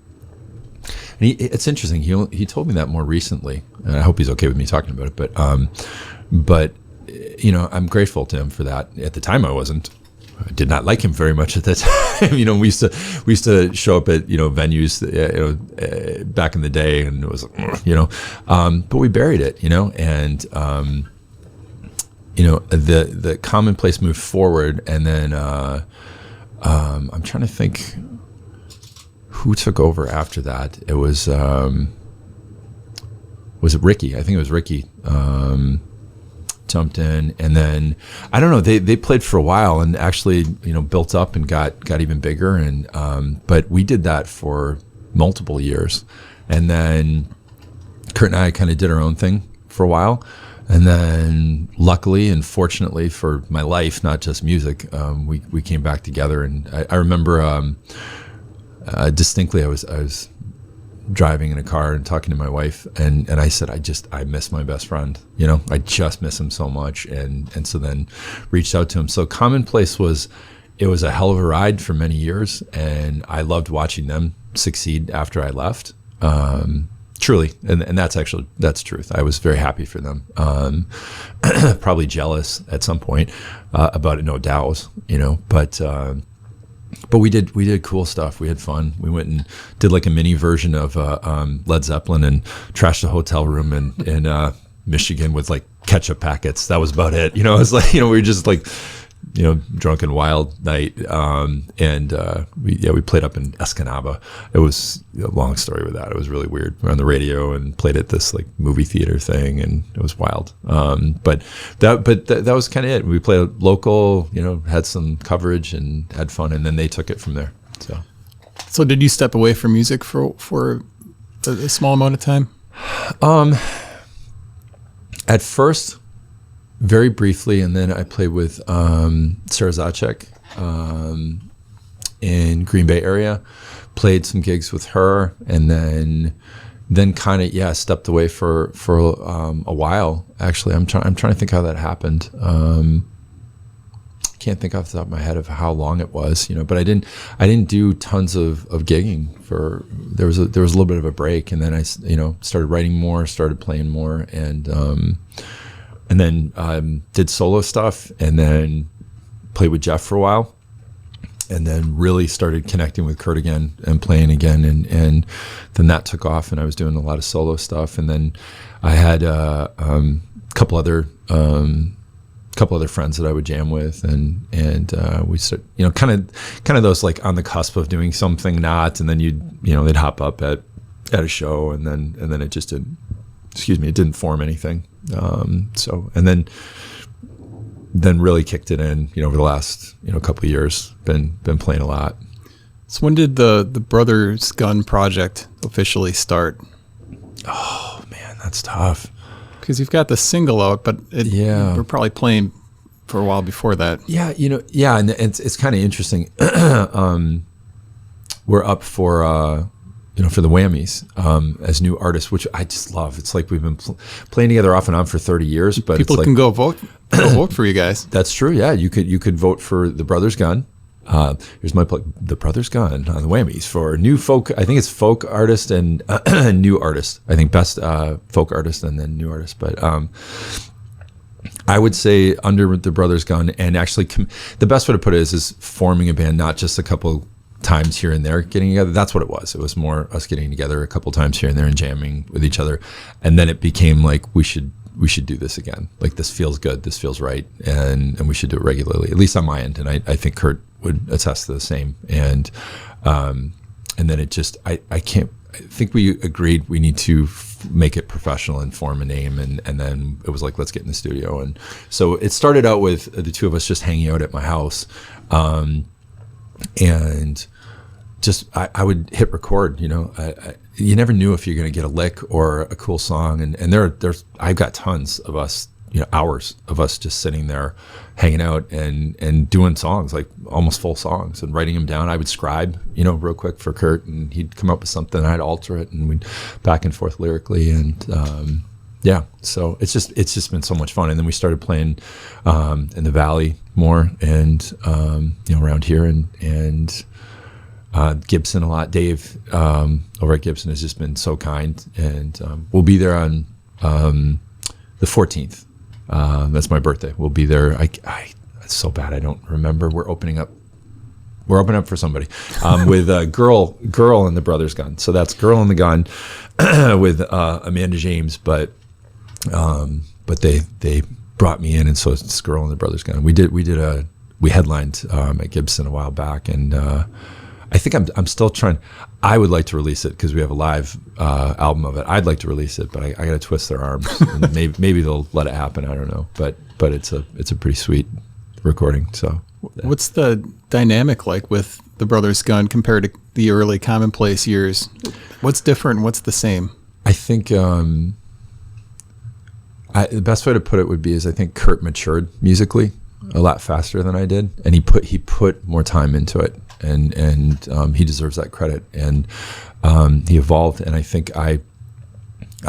it's interesting. He told me that more recently, and I hope he's okay with me talking about it. But I'm grateful to him for that. At the time, I wasn't. I did not like him very much at that time. We used to show up at venues back in the day, and it was but we buried it, and the Commonplace moved forward, and then I'm trying to think who took over after that. It was it Ricky? I think it was Ricky. Jumped in, and then I don't know, they played for a while and actually built up and got even bigger, and but we did that for multiple years, and then Kurt and I kind of did our own thing for a while, and then luckily and fortunately for my life, not just music, we came back together. And I remember distinctly I was driving in a car and talking to my wife, and I said, I miss my best friend, I just miss him so much, and so then reached out to him. So Commonplace was a hell of a ride for many years, and I loved watching them succeed after I left, truly, and that's truth. I was very happy for them, probably jealous at some point about it, no doubt, but we did cool stuff. We had fun. We went and did like a mini version of Led Zeppelin and trashed a hotel room in Michigan with like ketchup packets. That was about it. It was like, we were just like drunken wild night. We played up in Escanaba. It was a long story with that. It was really weird. We were on the radio and played at this like movie theater thing, and it was wild. But that was kind of it. We played local, had some coverage and had fun, and then they took it from there. So did you step away from music for a small amount of time? At first, very briefly, and then I played with Sarah Zacek in Green Bay area. Played some gigs with her, and then kind of stepped away for a while. Actually, I'm trying to think how that happened. Can't think off the top of my head of how long it was, but I didn't do tons of gigging there was a little bit of a break, and then I started writing more, started playing more, and then did solo stuff, and then played with Jeff for a while, and then really started connecting with Kurt again and playing again, and then that took off, and I was doing a lot of solo stuff, and then I had a couple other friends that I would jam with, and we start, kind of those like on the cusp of doing something not, and then they'd hop up at a show, and then it just didn't form anything. And then really kicked it in, over the last, couple of years, been playing a lot. So when did the Brothers Gunn project officially start? Oh man, that's tough. Because you've got the single out, but we're probably playing for a while before that. Yeah, and it's kind of interesting. We're up for for the Whammies as new artists, which I just love. It's like we've been playing together off and on for 30 years. But people can go vote for you guys. That's true. Yeah, you could vote for the Brothers Gunn. Here's my plug: the Brothers Gunn on the Whammies for new folk. I think it's folk artist and new artist. I think best folk artist and then new artist. But I would say under the Brothers Gunn, and actually the best way to put it is forming a band, not just a couple times here and there getting together. That's what it was. It was more us getting together a couple times here and there and jamming with each other, and then it became like we should do this again. Like this feels good. This feels right, and we should do it regularly. At least on my end, and I think Kurt would attest to the same. And then it just I think we agreed we need to make it professional and form a name, and then it was like, let's get in the studio. And so it started out with the two of us just hanging out at my house, and just I would hit record. You never knew if you're going to get a lick or a cool song, and there's I've got tons of us, hours of us just sitting there hanging out and doing songs, like almost full songs, and writing them down. I would scribe, real quick for Kurt, and he'd come up with something, I'd alter it, and we'd back and forth lyrically. And so it's just been so much fun. And then we started playing in the Valley more, and around here, and Gibson a lot. Dave over at Gibson has just been so kind, and we'll be there on the 14th. That's my birthday. We'll be there. It's so bad I don't remember. We're opening up for somebody with Girl and the Brothers Gunn. So that's Girl and the Gun with Amanda James, but they brought me in, and so it's Girl and the Brothers Gunn. We headlined at Gibson a while back, and I think I'm still trying. I would like to release it because we have a live album of it. I'd like to release it, but I got to twist their arms. And maybe they'll let it happen. I don't know, but it's a pretty sweet recording. So, what's the dynamic like with the Brothers Gunn compared to the early Commonplace years? What's different? What's the same? I think the best way to put it would be I think Kurt matured musically a lot faster than I did, and he put more time into it. And he deserves that credit, and he evolved, and I think I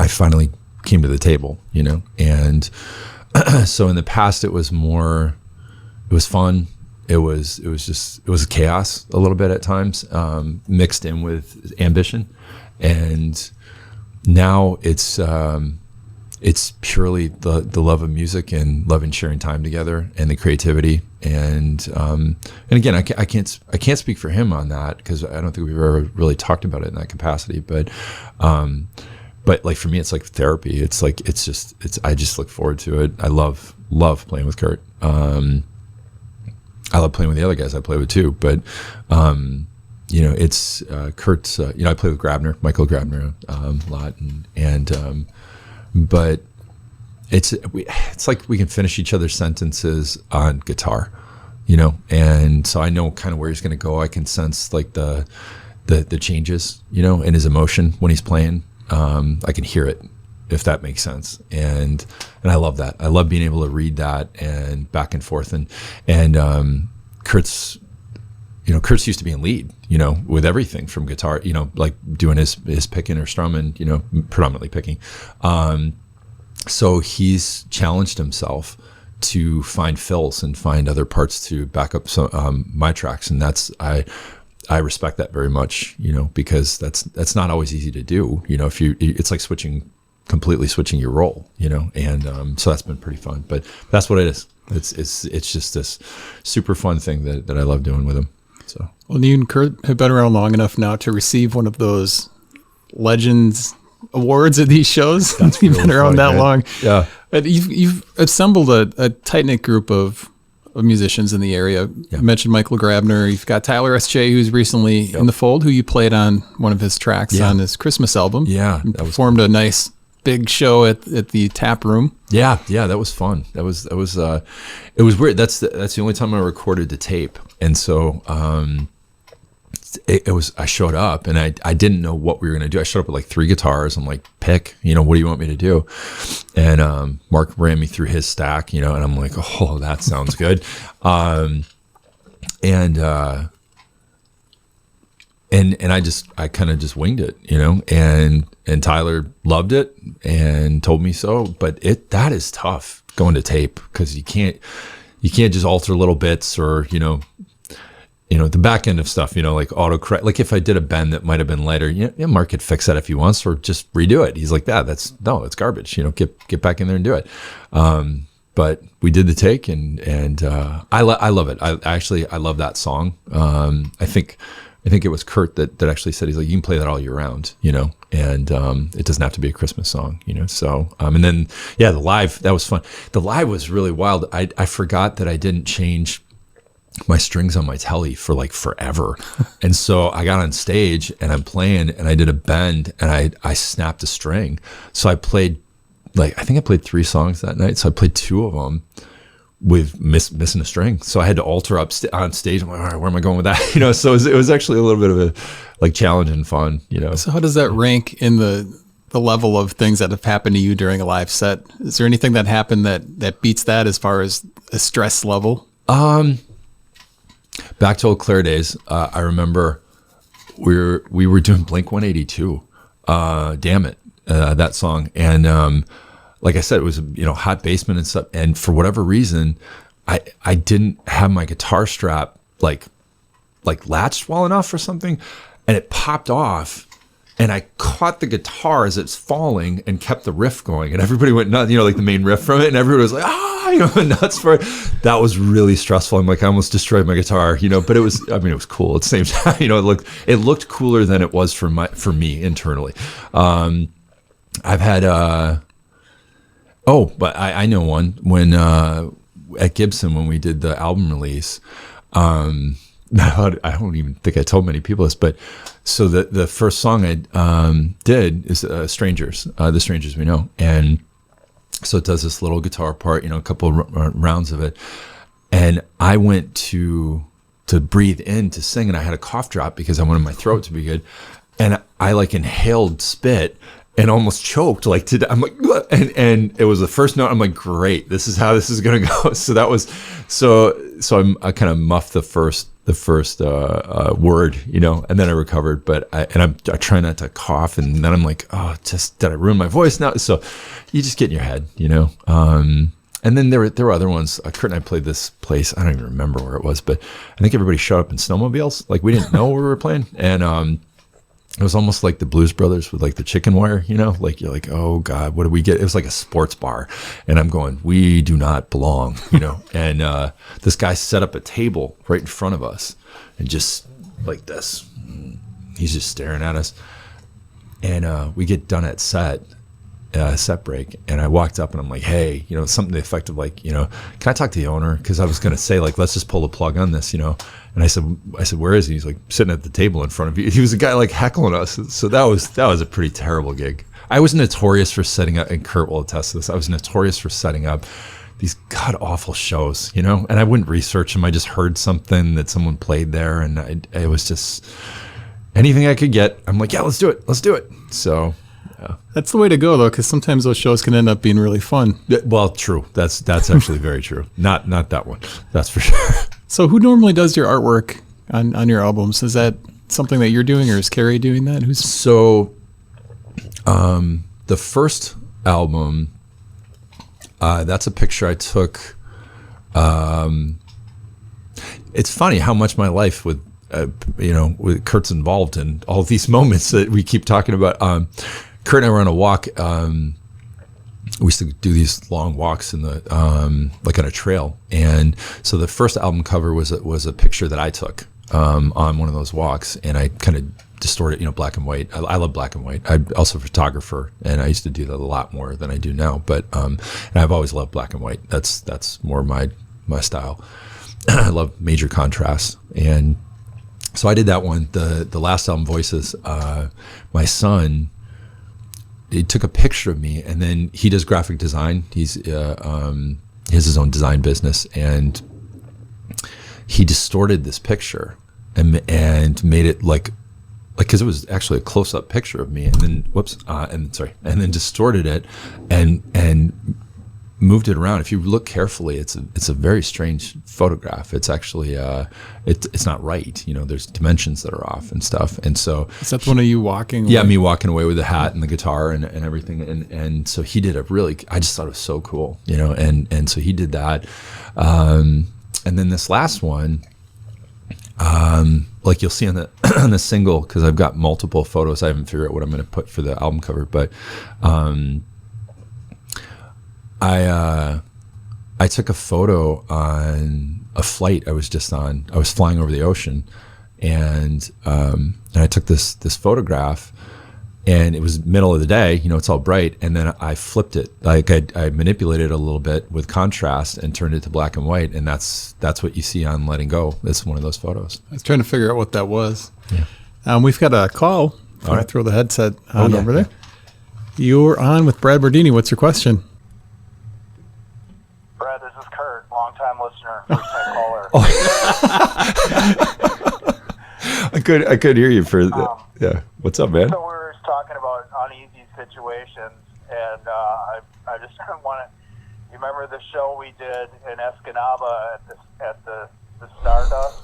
finally came to the table, and so in the past it was fun, it was chaos a little bit at times, mixed in with ambition, and now it's purely the love of music and love and sharing time together and the creativity. And again, I can't speak for him on that because I don't think we've ever really talked about it in that capacity. But like for me, it's like therapy. It's like I just look forward to it. I love playing with Kurt. I love playing with the other guys I play with too. But you know, it's Kurt's. You know, I play with Michael Grabner a lot, but it's like we can finish each other's sentences on guitar, you know, and so I know kind of where he's going to go. I can sense like the changes, you know, in his emotion when he's playing. I can hear it, if that makes sense, and I love that. I love being able to read that and back and forth, and Kurt's used to being lead, you know, with everything from guitar, you know, like doing his picking or strumming, you know, predominantly picking. So he's challenged himself to find fills and find other parts to back up my tracks, and I respect that very much, you know, because that's not always easy to do, you know. It's like completely switching your role, you know, and so that's been pretty fun. But that's what it is. It's just this super fun thing that I love doing with him. So, well, you and Kurt have been around long enough now to receive one of those Legends awards at these shows. You've really been around that long. Yeah. But you've assembled a tight-knit group of musicians in the area. Yeah. You mentioned Michael Grabner. You've got Tyler S.J., who's recently in the fold, who you played on one of his tracks on his Christmas album. Yeah. And performed a nice big show at the Tap Room. Yeah, that was fun. It was weird. That's the only time I recorded to tape, and so it was. I showed up and I didn't know what we were gonna do. I showed up with like 3 guitars. I'm like, pick, you know, what do you want me to do? And Mark ran me through his stack, you know, and I'm like, oh, that sounds good. And I kind of just winged it, you know, and Tyler loved it and told me so, but that is tough going to tape, because you can't just alter little bits, or, you know, the back end of stuff, you know, like autocorrect. Like if I did a bend that might've been later, yeah, Mark could fix that if he wants, or just redo it. He's like, it's garbage, you know, get back in there and do it. But we did the take, and I love it. I love that song. I think it was Kurt that actually said, he's like, you can play that all year round, you know, and it doesn't have to be a Christmas song, you know. So and then the live, that was fun. The live was really wild. I forgot that I didn't change my strings on my telly for like forever, and so I got on stage and I'm playing and I did a bend and I snapped a string. So I played I think I played 3 songs that night. So I played 2 of them with missing a string, so I had to alter up on stage. I'm like, all right, where am I going with that? You know, so it was actually a little bit of a challenge and fun, you know. So how does that rank in the level of things that have happened to you during a live set? Is there anything that happened that beats that as far as a stress level? Back to Eau Claire days, I remember we were doing Blink 182, Damn It, that song, and like I said, it was, you know, hot basement and stuff. And for whatever reason, I didn't have my guitar strap like latched well enough or something, and it popped off. And I caught the guitar as it's falling and kept the riff going, and everybody went nuts, you know, like the main riff from it, and everybody was like, you know, nuts for it. That was really stressful. I'm like, I almost destroyed my guitar, you know, but it was cool at the same time. You know, it looked cooler than it was for me internally. I've had but I know one when at Gibson, when we did the album release. I don't even think I told many people this, but so the first song I did is Strangers, The Strangers We Know. And so it does this little guitar part, you know, a couple of rounds of it. And I went to breathe in to sing, and I had a cough drop because I wanted my throat to be good. And I inhaled spit and almost choked. I'm like, and it was the first note. I'm like, great, this is how this is going to go. So that was, I kind of muffed the first word, you know, and then I recovered, but I try not to cough. And then I'm like, did I ruin my voice now? So you just get in your head, you know? And then there were other ones. Kurt and I played this place. I don't even remember where it was, but I think everybody showed up in snowmobiles. Like we didn't know where we were playing. And, it was almost like the Blues Brothers with like the chicken wire, you know, like you're like, oh God, what do we get? It was like a sports bar. And I'm going, we do not belong, you know? And this guy set up a table right in front of us and just like this, he's just staring at us. And we get done at set set break, and I walked up and I'm like, hey, something to the effect of like, can I talk to the owner? Because I was going to say like, let's just pull the plug on this, And I said, where is he? He's like sitting at the table in front of you. He was a guy like heckling us. So that was a pretty terrible gig. I was notorious for setting up, and Kurt will attest to this. I was notorious for setting up these god awful shows, and I wouldn't research them. I just heard something that someone played there, and it was just anything I could get. I'm like, yeah, let's do it. So. Yeah. That's the way to go, though, because sometimes those shows can end up being really fun. Well, true. That's actually very true. Not that one. That's for sure. So who normally does your artwork on your albums? Is that something that you're doing, or is Carrie doing that? So the first album, that's a picture I took. It's funny how much my life with Kurt's involved in all these moments that we keep talking about. Kurt and I were on a walk. We used to do these long walks in the like on a trail, and so the first album cover was a picture that I took on one of those walks, and I kind of distorted, black and white. I love black and white. I'm also a photographer, and I used to do that a lot more than I do now. But and I've always loved black and white. That's more my style. I love major contrast, and so I did that one. The last album, Voices. My son. He took a picture of me, and then he does graphic design. He has his own design business, and he distorted this picture and made it like because it was actually a close-up picture of me, and then and then distorted it and moved it around. If you look carefully, it's a very strange photograph. It's actually it's not right. There's dimensions that are off and stuff. And so is that one of you walking away? Yeah, me walking away with the hat and the guitar and everything. And so he did I just thought it was so cool, and so he did that. And then this last one, like you'll see on the on the single, because I've got multiple photos. I haven't figured out what I'm going to put for the album cover, but I took a photo on a flight I was just on. I was flying over the ocean, and I took this photograph, and it was middle of the day. It's all bright, and then I flipped it. Like I manipulated it a little bit with contrast and turned it to black and white, and that's what you see on Letting Go. That's one of those photos. I was trying to figure out what that was. Yeah. We've got a call. All right. Throw the headset on over there. You're on with Brad Bordini. What's your question? Brad, this is Kurt, long-time listener, first-time caller. I could hear you for yeah. What's up, man? So we were talking about uneasy situations, and I just want to. You remember the show we did in Escanaba at the Stardust,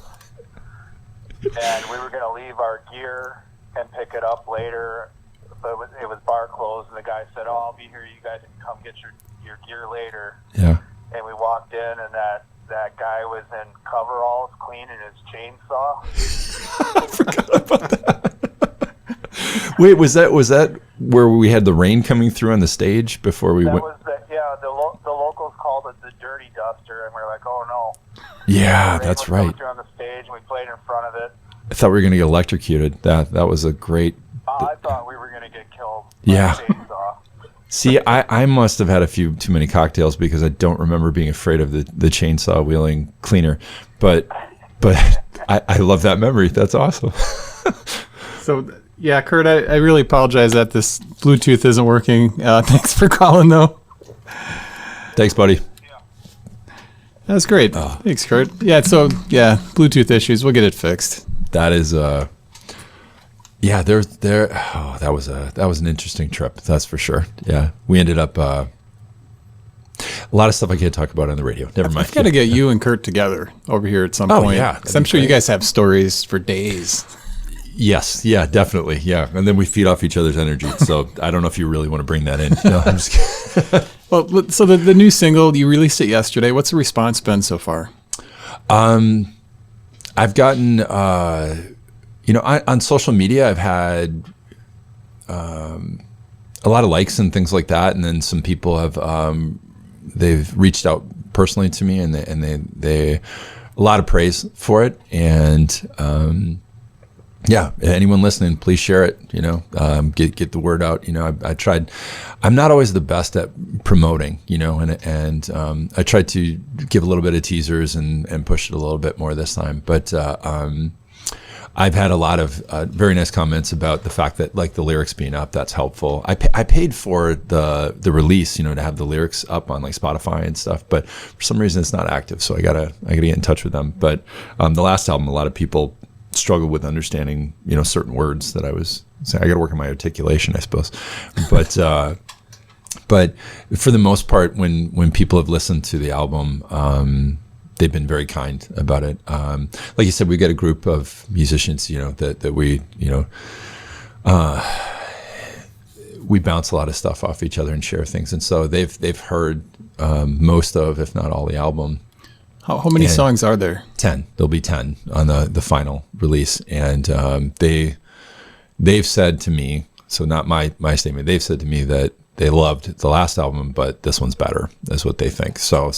and we were going to leave our gear and pick it up later, but it was bar closed, and the guy said, "Oh, I'll be here. You guys can come get your gear later." Yeah. And we walked in, and that guy was in coveralls cleaning his chainsaw. I forgot about that. Wait, was that where we had the rain coming through on the stage before we went? The locals called it the Dirty Duster, and we were like, oh no. Yeah, that's right. Through on the stage, and we played in front of it. I thought we were going to get electrocuted. That was a great. I thought we were going to get killed. Yeah. By a chainsaw. See, I must have had a few too many cocktails, because I don't remember being afraid of the chainsaw wielding cleaner. But I love that memory. That's awesome. So yeah, Kurt, I really apologize that this Bluetooth isn't working. Thanks for calling, though. Thanks, buddy. Yeah. That's great. Thanks, Kurt. Yeah, so Bluetooth issues. We'll get it fixed. That is yeah, that was an interesting trip. That's for sure. Yeah, we ended up a lot of stuff I can't talk about on the radio. Never mind. I've got to get you and Kurt together over here at some point. Yeah, because I'm sure you guys have stories for days. Yes, yeah, definitely, yeah. And then we feed off each other's energy. So I don't know if you really want to bring that in. No, I'm just kidding. Well, so the new single, you released it yesterday. What's the response been so far? I've gotten, on social media, I've had a lot of likes and things like that. And then some people have, they've reached out personally to me, and they a lot of praise for it. And Yeah, anyone listening, please share it. Get the word out. I tried. I'm not always the best at promoting. And I tried to give a little bit of teasers and push it a little bit more this time. But I've had a lot of very nice comments about the fact that like the lyrics being up, that's helpful. I paid for the release, to have the lyrics up on like Spotify and stuff, but for some reason it's not active. So I gotta get in touch with them. But the last album, a lot of people struggled with understanding, certain words that I was saying. I got to work on my articulation, I suppose. But for the most part, when people have listened to the album, they've been very kind about it. Like you said, we got a group of musicians, that we, we bounce a lot of stuff off each other and share things. And so they've heard most of, if not all, the album. How many songs are there? 10. There'll be 10 on the final release. And they've said to me, so not my statement, they've said to me that they loved the last album, but this one's better, is what they think. So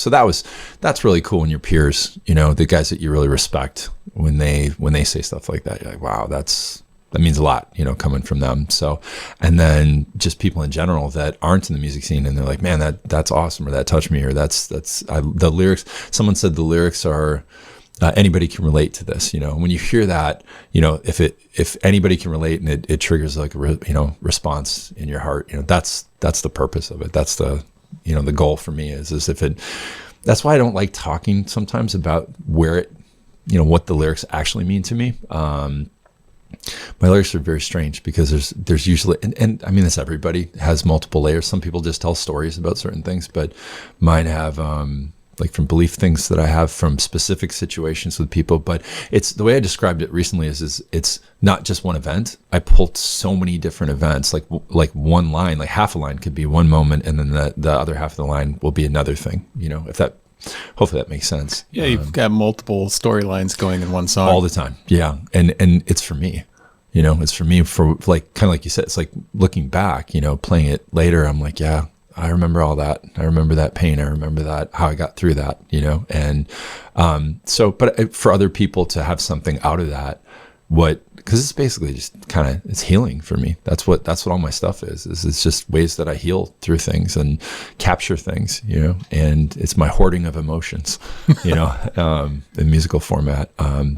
that's really cool when your peers, the guys that you really respect, when they say stuff like that, you're like, wow, that means a lot, coming from them. So, and then just people in general that aren't in the music scene, and they're like, man, that's awesome, or that touched me, or the lyrics. Someone said the lyrics are, anybody can relate to this. When you hear that, if anybody can relate, and it triggers like a response in your heart, that's the purpose of it. That's the goal for me is if it. That's why I don't like talking sometimes about where it, what the lyrics actually mean to me. My lyrics are very strange because there's usually, and I mean, this everybody has multiple layers. Some people just tell stories about certain things, but mine have, like from belief things that I have from specific situations with people. But it's the way I described it recently is it's not just one event. I pulled so many different events, like one line, like half a line could be one moment, and then the other half of the line will be another thing, hopefully that makes sense. Yeah, you've got multiple storylines going in one song. All the time. Yeah. And it's for me. It's for me, for like, kind of like you said, it's like looking back, playing it later, I'm like, yeah, I remember all that. I remember that pain. I remember that, how I got through that, and but for other people to have something out of that, because it's basically just kind of, it's healing for me. That's what all my stuff is it's just ways that I heal through things and capture things, and it's my hoarding of emotions, in musical format.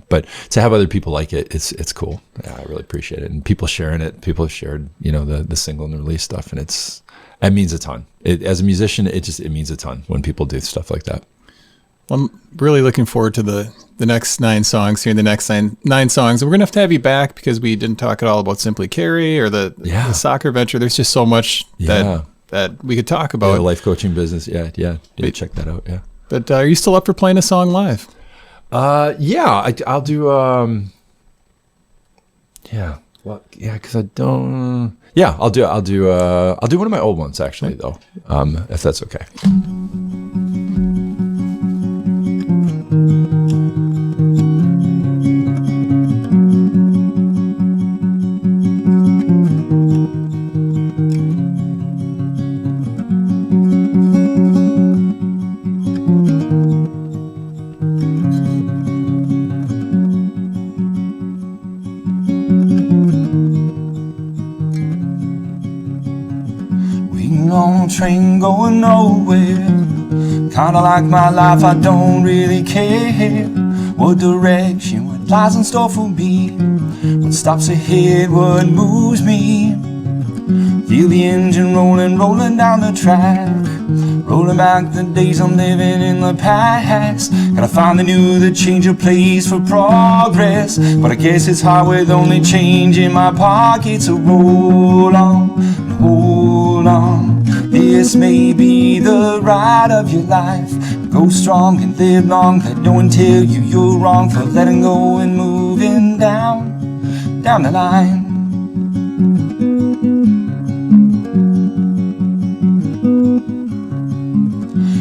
But to have other people like it, it's cool. Yeah, I really appreciate it. And people sharing it, people have shared, the single and the release stuff, and it means a ton. As a musician, it means a ton when people do stuff like that. Well, I'm really looking forward to the next 9 songs, hearing the next nine songs. And we're going to have you back because we didn't talk at all about Simply Carry or the soccer venture. There's just so much that we could talk about. Yeah, the life coaching business. Yeah. Check that out. Yeah. But are you still up for playing a song live? Yeah, I'll do, well, yeah, because I don't, yeah, I'll do one of my old ones actually, though, if that's okay. Train going nowhere, kinda like my life, I don't really care what direction, what lies in store for me, what stops ahead, what moves me. Feel the engine rolling down the track, rolling back the days I'm living in the past. Gotta find the new, the change of place for progress, but I guess it's hard with only change in my pocket. So roll on and hold on, this may be the ride of your life. Go strong and live long, let no one tell you you're wrong for letting go and moving down the line.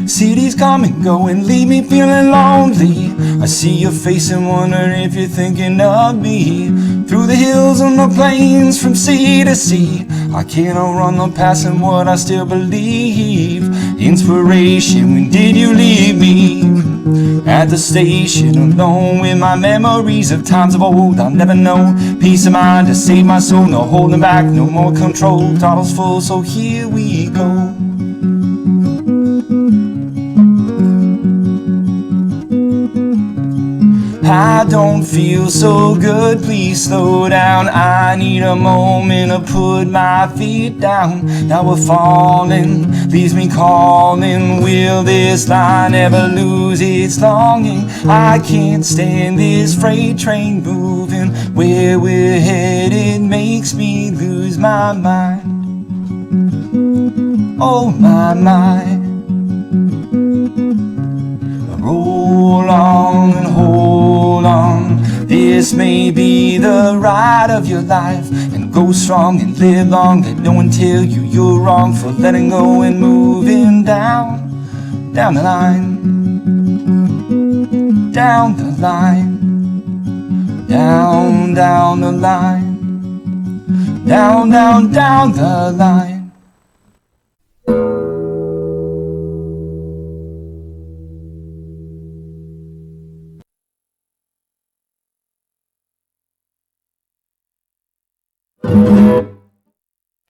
Cities come and go and leave me feeling lonely. I see your face and wonder if you're thinking of me. through the hills and the plains, from sea to sea. I can't outrun the past and what I still believe. Inspiration, when did you leave me? At the station, alone with my memories of times of old. I'll never know peace of mind to save my soul. No holding back, no more control. Bottles full, so here we go. I don't feel so good, please slow down. I need a moment to put my feet down. Now we're falling, leaves me calling. Will this line ever lose its longing? I can't stand this freight train moving. Where we're headed makes me lose my mind. Oh my mind. Roll on and hold on. This may be the ride of your life. And go strong and live long. Let no one tell you you're wrong for letting go and moving down, down the line, down the line, down, down the line, down, down, down the line.